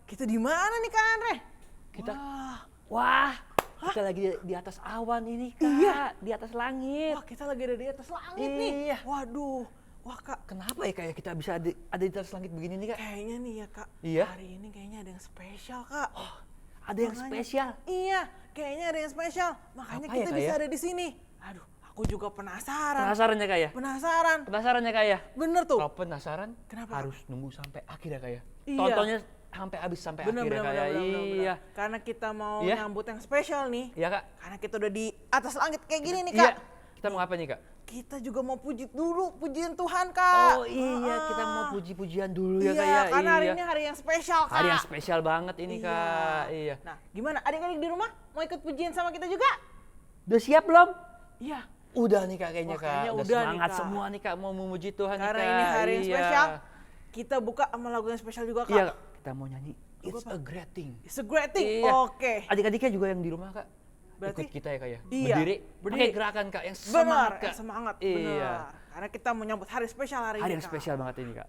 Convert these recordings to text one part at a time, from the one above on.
Kita di mana nih Kak Andre? Kita, wah, kita lagi di atas awan ini Kak, Iya. di atas langit. Wah, kita lagi ada di atas langit nih. Iya. Waduh. Wah Kak, Kenapa ya kayak kita bisa ada di atas langit begini nih Kak? kayaknya nih ya Kak. Iya. Hari ini kayaknya ada yang spesial Kak. Ada yang Makanya- spesial. Iya, kayaknya ada yang spesial. Makanya Apa ya, kita Kak, bisa ya? ada di sini. Aduh, aku juga penasaran. Penasaran ya Kak ya? Penasaran. Penasaran ya Kak ya? Bener tuh. Kalau penasaran, Kenapa? harus nunggu sampai akhir ya Kak ya? Iya. Tontonnya sampai habis sampai Bener, akhir ya bener, Kak ya? bener, bener, bener. Iya. Karena kita mau Iya. nyambut yang spesial nih. Iya Kak? Karena kita udah di atas langit kayak gini nih Iya. Kak. Kita mau apa nih Kak? Kita juga mau puji dulu, pujian Tuhan Kak. Oh iya, kita mau puji-pujian dulu ya Iya, Kak ya? karena hari Iya. ini hari yang spesial Kak. Hari yang spesial banget ini Kak. Iya. Nah, gimana? Adik-adik di rumah mau ikut pujian sama kita juga? Udah siap belum? Iya. Udah nih Kak kayaknya Wah, Kak. kayaknya Udah udah nih, semangat Kak. semua nih Kak mau memuji Tuhan Karena nih Kak. ini hari yang Iya. spesial, kita buka sama lagu yang spesial juga Kak. Iya Kak. Kita mau nyanyi It's a Great Thing. It's a great thing. Iya. Oke. Adik-adiknya juga yang di rumah Kak. Berarti- ikut kita ya Kak ya. Iya, Berdiri. berdiri. Pakai gerakan Kak yang Benar, semangat Kak. yang semangat. Iya. Benar. Karena kita menyambut hari spesial hari Hari ini yang Kak. spesial banget ini Kak.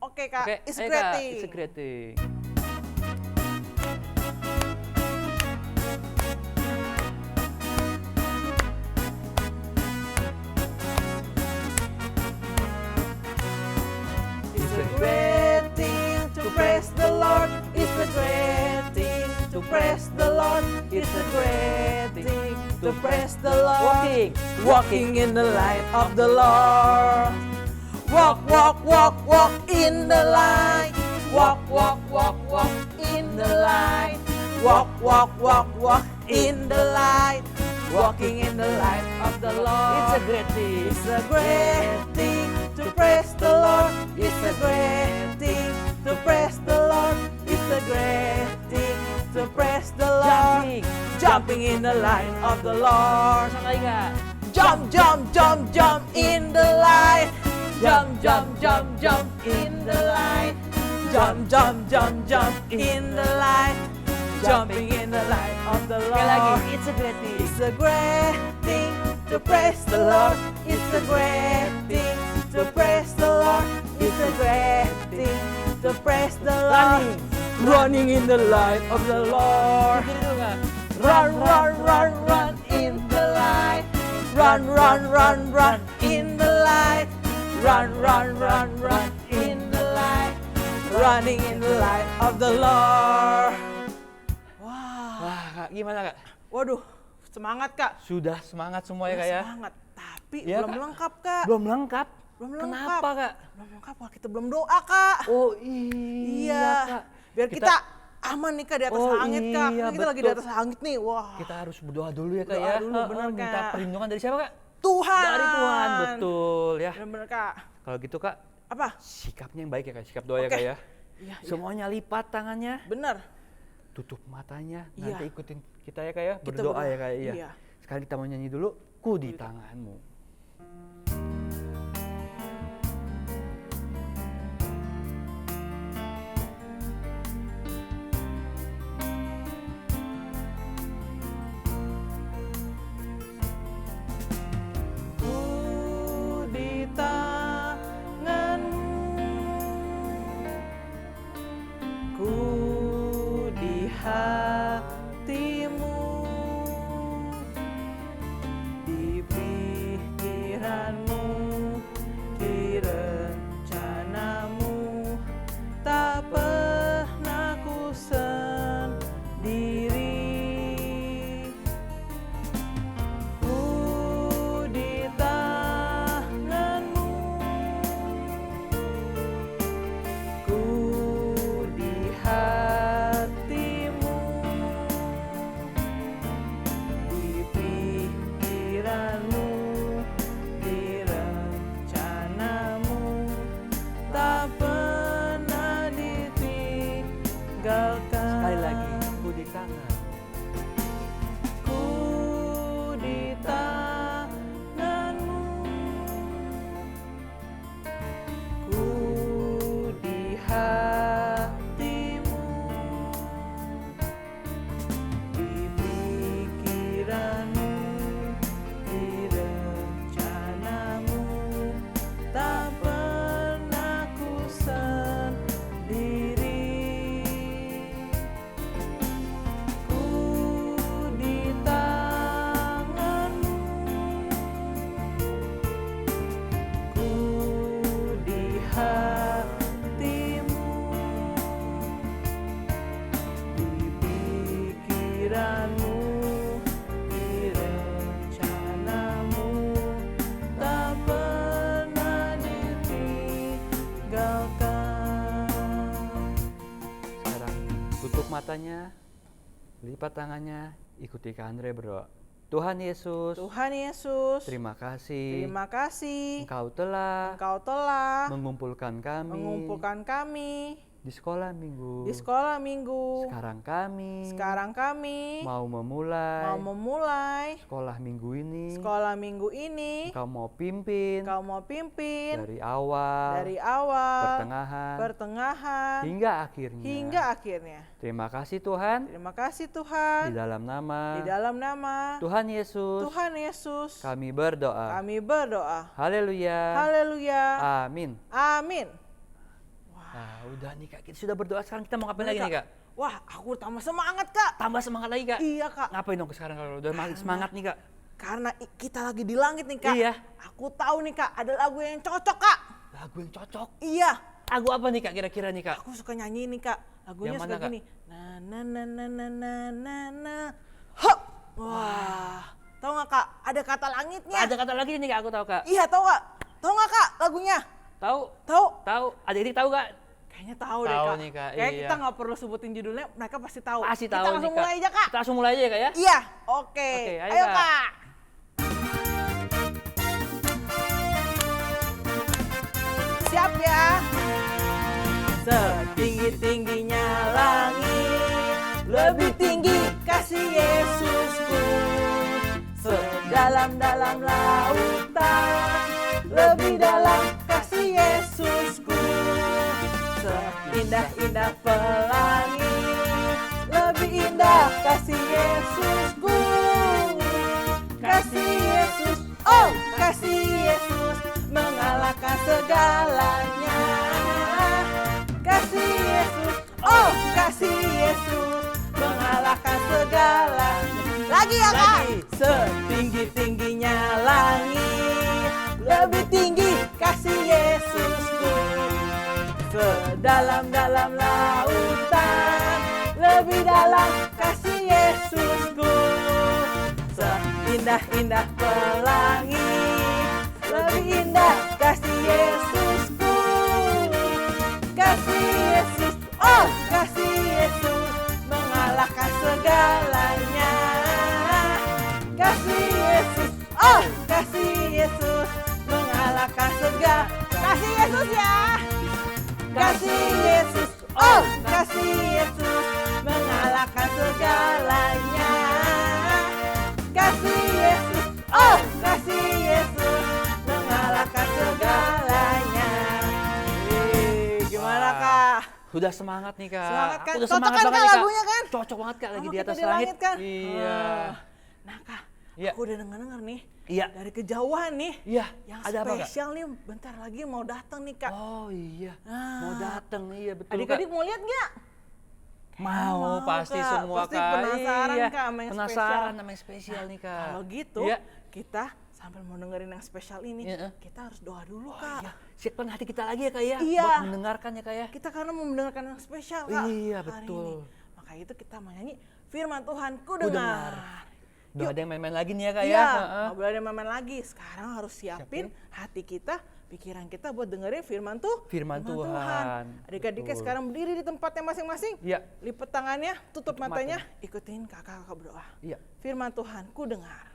Oke Kak, Oke, it's a ayo, great Kak. thing. It's a Great Thing. It's a great thing to praise the Lord. It's a great thing to praise the Lord. It's a great thing to praise the Lord. Walking in the light of the Lord. Walk, walk, walk, walk in the light. Walk, walk, walk, walk in the light. Walk, walk, walk, walk in the light. Walking in the light of the Lord. It's a great thing. It's a great thing to praise the Lord. It's a great thing to praise the Lord. It's a great thing to praise the Lord. Jumping. Jumping in the light of the Lord. Sama lagi Kak. Jump, jump, jump, jump in the light. Jump, jump, jump, jump in the light. Jump, jump, jump, jump in the light. Jumping in the light of the Sekali lagi. Lord. It's a great thing. It's a great thing to praise the Lord. It's a great thing to praise the Lord. It's a great thing to praise the Lord. Running in the light of the Lord. Begini dulu Kak. Run, run, run, run in the light. Run, run, run, run in the light. Run, run, run, run in the light. Running in the light of the Lord. Wah, Wah Kak, gimana Kak? waduh, semangat Kak. Sudah semangat semua ya Kak ya? Semangat, tapi Iya, belum Kak. lengkap Kak. Belum lengkap? Belum lengkap. Kenapa Kak? Belum lengkap, wah kita belum doa Kak. Oh iya Kak. Biar kita aman nih Kak di atas Oh, langit Kak. iya, Kita lagi di betul. atas langit nih, wah. Kita harus berdoa dulu ya Kak Berdoa ya. dulu, bener, Minta Kak. perlindungan dari siapa Kak? Tuhan. Dari Tuhan, betul ya. Bener-bener Kak. Kalau gitu Kak, Apa? sikapnya yang baik ya Kak, sikap doa ya Oke. Kak ya. Iya, Semuanya lipat tangannya, bener. tutup matanya, Iya. nanti ikutin kita ya Kak ya, Kita berdoa berdoa, ya Kak ya. iya. Sekarang kita mau nyanyi dulu, Ku di tanganmu. Ku di tanganmu, ku di hatimu, di matanya, lipat tangannya, ikuti Kak Andre berdoa. Tuhan Yesus, Tuhan Yesus, terima kasih terima kasih Engkau telah mengumpulkan kami di sekolah minggu. Sekarang kami mau memulai sekolah minggu ini. Engkau mau pimpin dari awal, pertengahan hingga akhirnya. Terima kasih Tuhan. Di dalam nama Tuhan Yesus, kami berdoa. Haleluya. Amin. Nah, udah nih Kak, kita sudah berdoa, sekarang kita mau ngapain lagi nih Kak? Wah, aku tambah semangat Kak. Tambah semangat lagi Kak? Iya Kak. Ngapain dong sekarang kalau udah makin semangat nih Kak? Karena kita lagi di langit nih Kak. Iya. Aku tahu nih Kak, ada lagu yang cocok Kak. Lagu yang cocok? Iya. Lagu apa nih Kak kira-kira nih Kak? Aku suka nyanyi nih Kak. Lagunya yang mana, suka Kak? gini. Na na na na na na na na. Hop. Wah. Tahu nggak Kak? Ada kata langitnya. Ada kata lagi nih Kak, aku tahu Kak. Iya, tahu nggak? Tahu nggak Kak lagunya? Tahu? Tahu. Adik-adik tahu Kak? Kayaknya tahu deh Tahu Kak. nih, Kak, Kayak iya. kita nggak perlu sebutin judulnya, mereka pasti tahu. Pasti tahu kita nih langsung Kak. mulai aja Kak. Kita langsung mulai aja ya Kak ya? Iya, oke. Ayo, Ayo Kak. Kak. Siap ya? Setinggi-tingginya langit, lebih tinggi kasih Yesusku. Sedalam-dalam lautan, lebih dalam kasih Yesusku. Seindah-indah pelangi, lebih indah kasih Yesusku. Kasih Yesus, oh kasih Yesus, mengalahkan segalanya. Kasih Yesus, oh kasih Yesus, mengalahkan segalanya. Lagi ya Kak. Setinggi-tingginya langit, lebih tinggi kasih Yesusku. Sedalam-dalam lautan, lebih dalam kasih Yesusku. Seindah-indah pelangi, lebih indah kasih Yesusku. Kasih Yesus, oh kasih Yesus, mengalahkan segalanya. Kasih Yesus, oh kasih Yesus, mengalahkan segala. Kasih Yesus ya. Kasih Yesus, oh kasih Yesus, mengalahkan segalanya. Kasih Yesus, oh kasih Yesus, mengalahkan segalanya. Gimana Kak? Udah semangat nih Kak. Semangat kan? Aku udah Cocok semangat kan, banget Kak, nih Kak. lagunya kan? Cocok banget Kak, lagi Sama di kita atas di langit. langit kan? Iya. Nah Kak, Iya. aku udah denger nih. Iya. Dari kejauhan nih. Iya. Yang Ada apa Kak? spesial nih, bentar lagi mau datang nih Kak. Oh iya. Nah. Mau datang, iya betul Adik-adik Kak. mau lihat nggak? Mau pasti Kak. semua Pasti Kak. penasaran Iya. Kak sama yang Penasaran spesial. sama yang spesial nih Kak. Kalau gitu, Iya. kita sambil mau dengerin yang spesial ini, Iya. kita harus doa dulu Kak. Iya. Siapkan hati kita lagi ya Kak ya. Iya. Buat mendengarkan ya Kak ya. Kita karena mau mendengarkan yang spesial Kak. Iya, hari betul. ini. Maka itu kita menyanyi firman Tuhan ku Ku dengar. dengar. Udah ada yang main-main lagi nih ya Kak Iya, ya. nggak boleh ada main-main lagi. Sekarang harus siapin hati kita, pikiran kita buat dengerin firman Firman Tuhan. Adik-adiknya Betul. sekarang berdiri di tempatnya masing-masing. Iya. Lipat tangannya, tutup Tutup matanya, ikutin kakak-kakak berdoa. Iya. Firman Tuhan ku dengar.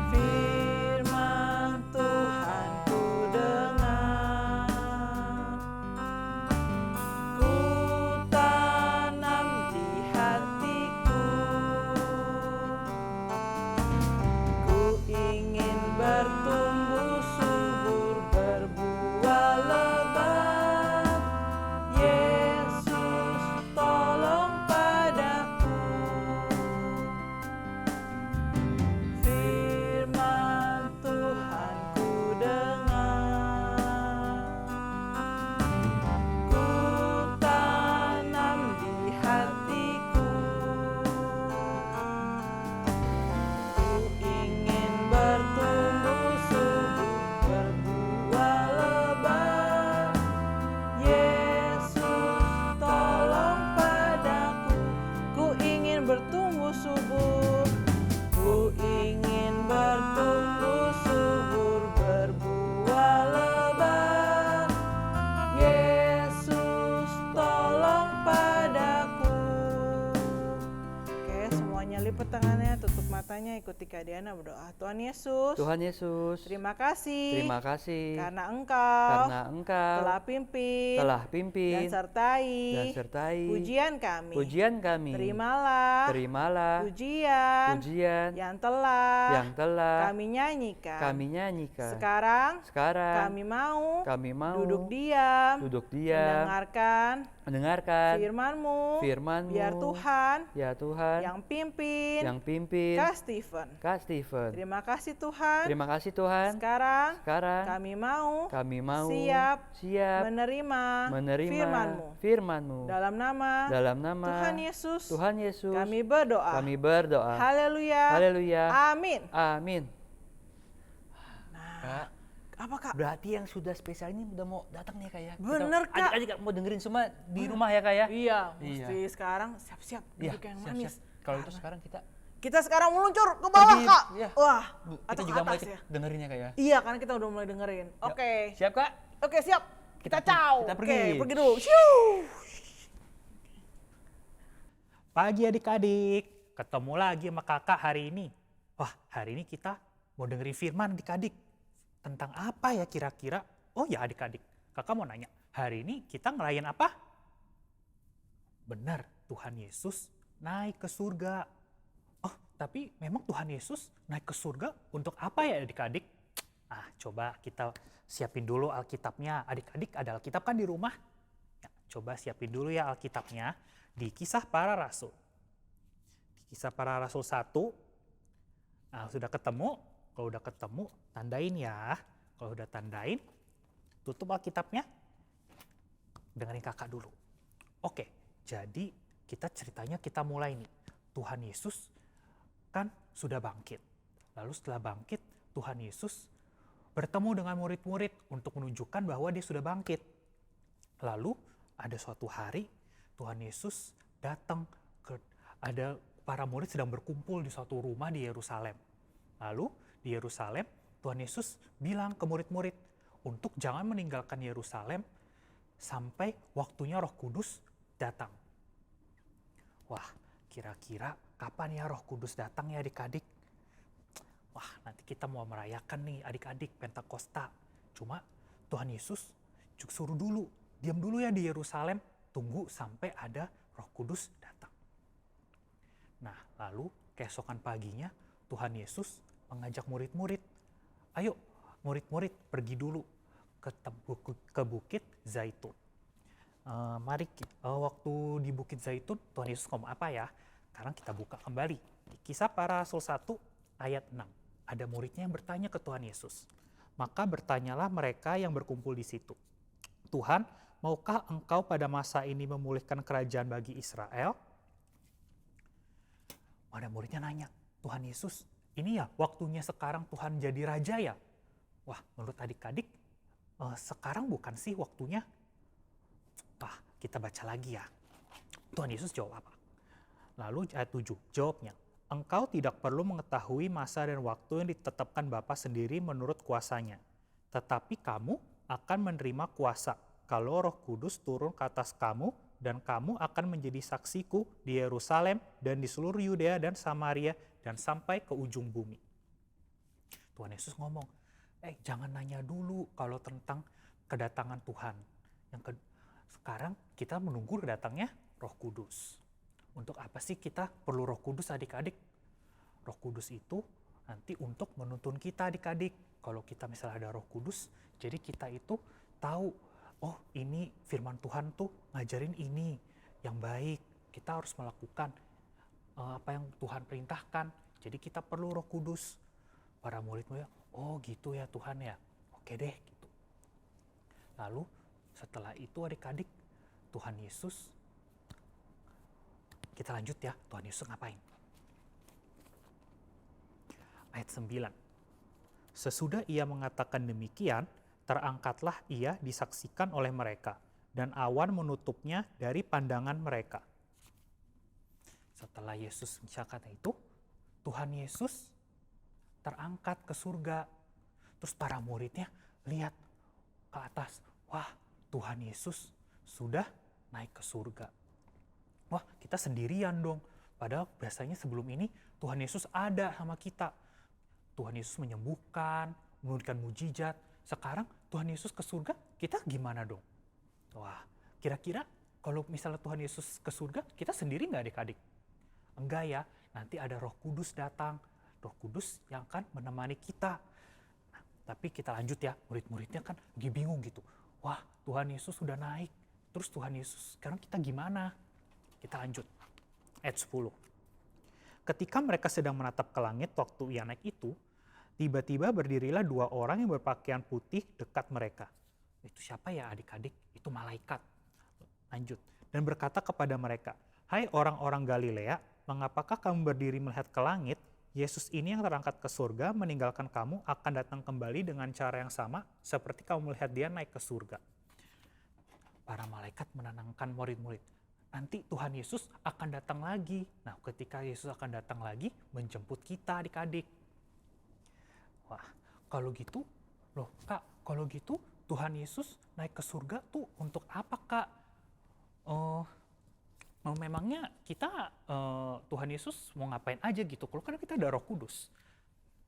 Firman Tuhan ku dengar, ku tanam di hatiku, ku ingin bertumbuh tangannya, tutup matanya, ikuti Kak Diana berdoa. Tuhan Yesus, Tuhan Yesus, terima kasih terima kasih karena Engkau telah pimpin telah pimpin dan sertai pujian kami. Terimalah pujian yang telah kami nyanyikan. Sekarang kami mau duduk diam mendengarkan firman-Mu. Biar Tuhan yang pimpin Kak Stephen. Terima kasih Tuhan. Sekarang kami mau siap menerima firman-Mu. Dalam nama Tuhan Yesus kami berdoa. Haleluya. Amin. Kak, Apa Kak? berarti yang sudah spesial ini udah mau datang nih Kak ya? Bener, Kak. Adik-adik mau dengerin semua di rumah ya Kak ya? Iya, mesti sekarang siap-siap duduk yang manis. Kalau itu sekarang Kita sekarang meluncur ke bawah, Kak. Iya. Wah, kita atau juga ke mulai atas ya. dengerin ya Kak ya? Iya, karena kita udah mulai dengerin. Oke. Siap Kak? Oke, siap. Kita ciao. kita Oke, pergi. pergi dulu. Shoo. Pagi adik-adik, ketemu lagi sama kakak hari ini. Wah, hari ini kita mau dengerin firman adik-adik. Tentang apa ya kira-kira? Oh ya adik-adik, kakak mau nanya, hari ini kita ngelayan apa? Benar, Tuhan Yesus naik ke surga. Oh, tapi memang Tuhan Yesus naik ke surga untuk apa ya adik-adik? Ah, coba kita siapin dulu Alkitabnya. Adik-adik ada Alkitab kan di rumah? Ya, coba siapin dulu ya Alkitabnya. Di Kisah Para Rasul. Di Kisah Para Rasul 1. Nah, sudah ketemu? Kalau udah ketemu, tandain ya. Kalau udah tandain, tutup Alkitabnya. Dengerin kakak dulu. Oke, jadi kita mulai nih. Tuhan Yesus kan sudah bangkit. Lalu setelah bangkit, Tuhan Yesus bertemu dengan murid-murid untuk menunjukkan bahwa dia sudah bangkit. Lalu ada suatu hari, Tuhan Yesus datang ada para murid sedang berkumpul di suatu rumah di Yerusalem. Lalu di Yerusalem, Tuhan Yesus bilang ke murid-murid untuk jangan meninggalkan Yerusalem sampai waktunya Roh Kudus datang. Wah, kira-kira kapan ya Roh Kudus datang ya adik-adik? Wah, nanti kita mau merayakan nih adik-adik Pentakosta. Cuma Tuhan Yesus suruh dulu, diam dulu ya di Yerusalem. Tunggu sampai ada Roh Kudus datang. Nah, lalu keesokan paginya Tuhan Yesus mengajak murid-murid, ayo murid-murid pergi dulu ke Bukit Zaitun. Waktu di Bukit Zaitun Tuhan Yesus ngomong apa ya? Sekarang kita buka kembali di Kisah Para Rasul 1 ayat 6. Ada muridnya yang bertanya ke Tuhan Yesus. Maka bertanyalah mereka yang berkumpul di situ. Tuhan, maukah engkau pada masa ini memulihkan kerajaan bagi Israel? Ada muridnya nanya, Tuhan Yesus, ini ya waktunya sekarang Tuhan jadi raja ya? Wah, menurut adik-adik, sekarang bukan sih waktunya? Wah, kita baca lagi ya. Tuhan Yesus jawab apa? Lalu ayat 7, jawabnya, engkau tidak perlu mengetahui masa dan waktu yang ditetapkan Bapa sendiri menurut kuasanya. Tetapi kamu akan menerima kuasa kalau Roh Kudus turun ke atas kamu, dan kamu akan menjadi saksiku di Yerusalem dan di seluruh Yudea dan Samaria dan sampai ke ujung bumi. Tuhan Yesus ngomong, jangan nanya dulu kalau tentang kedatangan Tuhan. Sekarang kita menunggu datangnya Roh Kudus. Untuk apa sih kita perlu Roh Kudus adik-adik? Roh Kudus itu nanti untuk menuntun kita adik-adik. Kalau kita misalnya ada Roh Kudus, jadi kita itu tahu, oh ini firman Tuhan tuh ngajarin ini yang baik. Kita harus melakukan apa yang Tuhan perintahkan. Jadi kita perlu Roh Kudus. Para murid-murid, oh gitu ya Tuhan ya. Oke deh gitu. Lalu setelah itu adik-adik, Tuhan Yesus, kita lanjut ya, Tuhan Yesus ngapain? Ayat 9. Sesudah ia mengatakan demikian, terangkatlah ia disaksikan oleh mereka, dan awan menutupnya dari pandangan mereka. Setelah Yesus menceritakan itu, Tuhan Yesus terangkat ke surga. Terus para muridnya lihat ke atas, wah Tuhan Yesus sudah naik ke surga. Wah kita sendirian dong, padahal biasanya sebelum ini Tuhan Yesus ada sama kita. Tuhan Yesus menyembuhkan, memberikan mujizat. Sekarang Tuhan Yesus ke surga, kita gimana dong? Wah, kira-kira kalau misalnya Tuhan Yesus ke surga, kita sendiri nggak adik-adik? Enggak ya, nanti ada Roh Kudus datang. Roh Kudus yang akan menemani kita. Nah, tapi kita lanjut ya, murid-muridnya kan lagi bingung gitu. Wah, Tuhan Yesus sudah naik. Terus Tuhan Yesus, sekarang kita gimana? Kita lanjut. Ayat 10. Ketika mereka sedang menatap ke langit waktu ia naik itu, tiba-tiba berdirilah 2 orang yang berpakaian putih dekat mereka. Itu siapa ya adik-adik? Itu malaikat. Lanjut. Dan berkata kepada mereka, "Hai orang-orang Galilea, mengapakah kamu berdiri melihat ke langit? Yesus ini yang terangkat ke surga meninggalkan kamu akan datang kembali dengan cara yang sama seperti kamu melihat dia naik ke surga." Para malaikat menenangkan murid-murid. Nanti Tuhan Yesus akan datang lagi. Nah, ketika Yesus akan datang lagi, menjemput kita adik-adik. Wah, kalau gitu, loh Kak, kalau gitu Tuhan Yesus naik ke surga tuh untuk apa Kak? Memangnya kita, Tuhan Yesus mau ngapain aja gitu? Kalau kan kita ada Roh Kudus.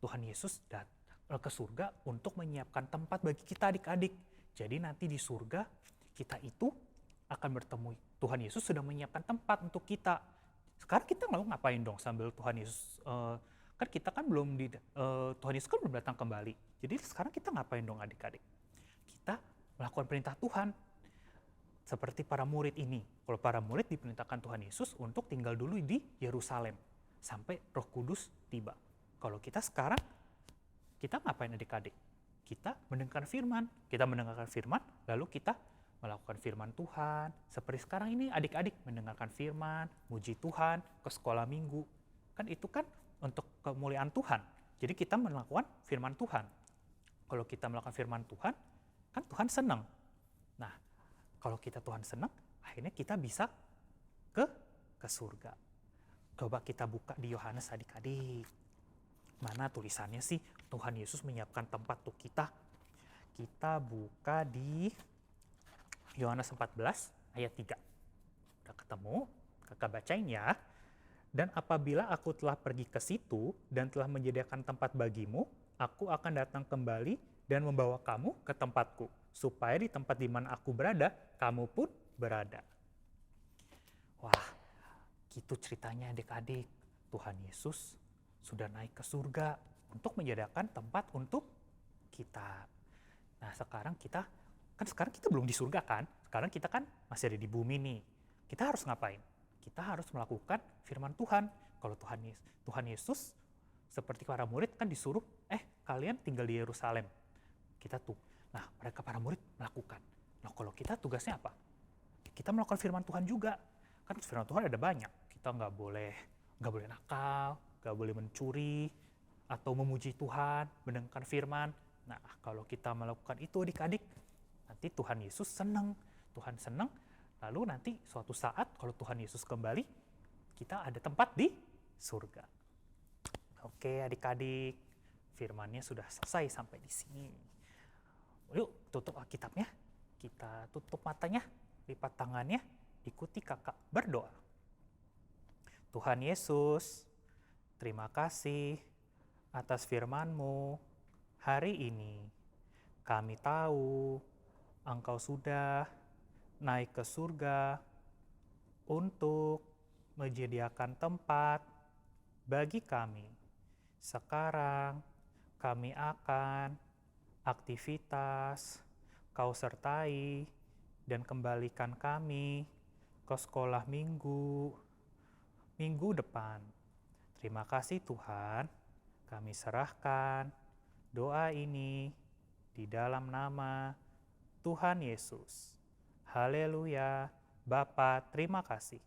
Tuhan Yesus datang ke surga untuk menyiapkan tempat bagi kita adik-adik. Jadi nanti di surga, kita itu akan bertemu. Tuhan Yesus sudah menyiapkan tempat untuk kita. Sekarang kita mau ngapain dong sambil Tuhan Yesus, kan kita kan belum Tuhan Yesus kan belum datang kembali. Jadi sekarang kita ngapain dong adik-adik? Kita melakukan perintah Tuhan. Seperti para murid ini. Kalau para murid diperintahkan Tuhan Yesus untuk tinggal dulu di Yerusalem. Sampai Roh Kudus tiba. Kalau kita sekarang, kita ngapain adik-adik? Kita mendengarkan firman. Kita mendengarkan firman, lalu kita melakukan firman Tuhan. Seperti sekarang ini adik-adik mendengarkan firman, muji Tuhan, ke sekolah minggu. Kan itu kan untuk kemuliaan Tuhan. Jadi kita melakukan firman Tuhan. Kalau kita melakukan firman Tuhan, kan Tuhan senang. Nah, kalau kita Tuhan senang, akhirnya kita bisa ke surga. Coba kita buka di Yohanes adik-adik. Mana tulisannya sih? Tuhan Yesus menyiapkan tempat untuk kita. Kita buka di Yohanes 14 ayat 3. Udah ketemu? Kakak bacain ya. Dan apabila aku telah pergi ke situ dan telah menyediakan tempat bagimu, aku akan datang kembali dan membawa kamu ke tempatku, supaya di tempat di mana aku berada, kamu pun berada. Wah, gitu ceritanya adik-adik. Tuhan Yesus sudah naik ke surga untuk menyediakan tempat untuk kita. Nah, sekarang kita belum di surga kan? Sekarang kita kan masih ada di bumi nih. Kita harus ngapain? Kita harus melakukan firman Tuhan. Kalau Tuhan Yesus seperti para murid kan disuruh, kalian tinggal di Yerusalem. Nah, mereka para murid melakukan. Nah, kalau kita tugasnya apa? Kita melakukan firman Tuhan juga. Kan firman Tuhan ada banyak. Kita nggak boleh nakal, nggak boleh mencuri, atau memuji Tuhan, mendengarkan firman. Nah, kalau kita melakukan itu adik-adik, nanti Tuhan Yesus senang. Tuhan senang, lalu nanti suatu saat kalau Tuhan Yesus kembali, kita ada tempat di surga. Oke adik-adik, firmannya sudah selesai sampai di sini. Yuk tutup Alkitabnya, kita tutup matanya, lipat tangannya, ikuti kakak berdoa. Tuhan Yesus, terima kasih atas firman-Mu hari ini. Kami tahu Engkau sudah naik ke surga untuk menyediakan tempat bagi kami. Sekarang kami akan aktivitas, Kau sertai dan kembalikan kami ke sekolah minggu depan. Terima kasih Tuhan, kami serahkan doa ini di dalam nama Tuhan Yesus. Haleluya. Bapa, terima kasih.